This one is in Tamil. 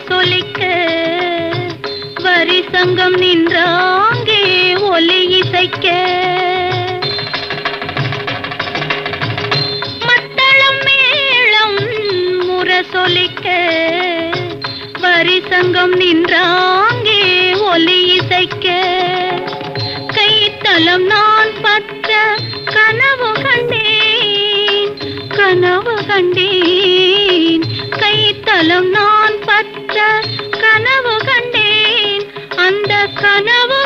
முரசொலிக்க வரி சங்கம் நின்றாங்கே ஒலி இசைக்க மத்தளம் மேளம் முரசொலிக்க வரி சங்கம் நின்றாங்கே ஒலி இசைக்க கைத்தலம் நான் பற்ற கனவு கண்டேன் கனவு கண்டேன் கைத்தலம் நான் பற்ற கனவு கண்டேன் அந்த கனவு